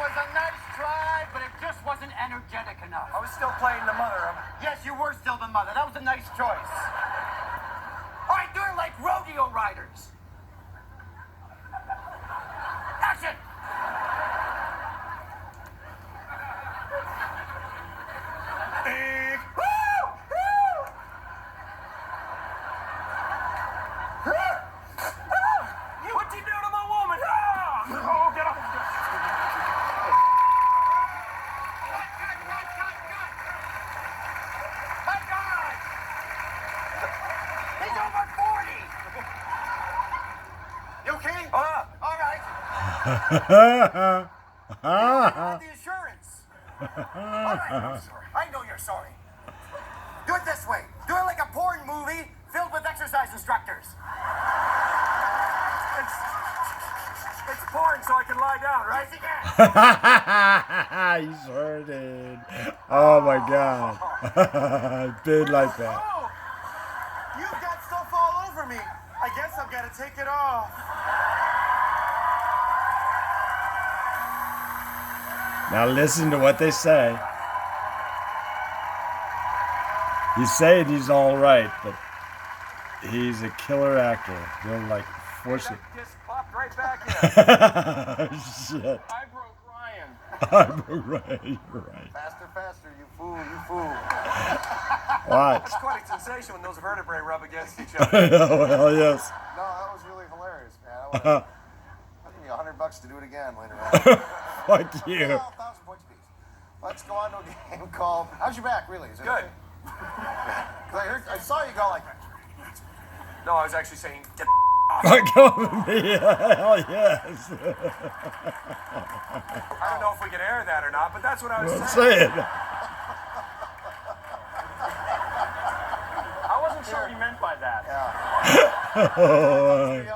was a nice try, but it just wasn't energetic enough. I was still playing the mother. Yes, you were still the mother. That was a nice choice. All right, do it like rodeo riders. Action! What'd you do to my woman? Oh, get off. My God! He's over 40! You okay? All right. The insurance. All right, I'm sorry. I know you're sorry. Do it this way. Do it like a porn movie filled with exercise instructors. It's porn so I can lie down, right? Yes, you can. He sure did. Oh my God. Did like that. Oh, you've got stuff all over me. I guess I've got to take it off. Now listen to what they say. He's saying he's all right, but he's a killer actor. They're like forcing. Just popped right back in. Shit. I broke Ryan. I'm right. You're right. Faster, faster, you fool, you fool. What? It's quite a sensation when those vertebrae rub against each other. Well, yes. No, that was really hilarious, man. I'll give you $100 to do it again later on. Fuck you. Well, 1,000 points apiece. Let's go on to a game called. How's your back, really? Is it Good. okay? 'Cause I saw you go like. No, I was actually saying, get Fuck off me. Hell yes. I don't know if we can air that or not, but that's what I was Well, saying. say it. I wasn't sure what he meant by that. Yeah. Oh, Three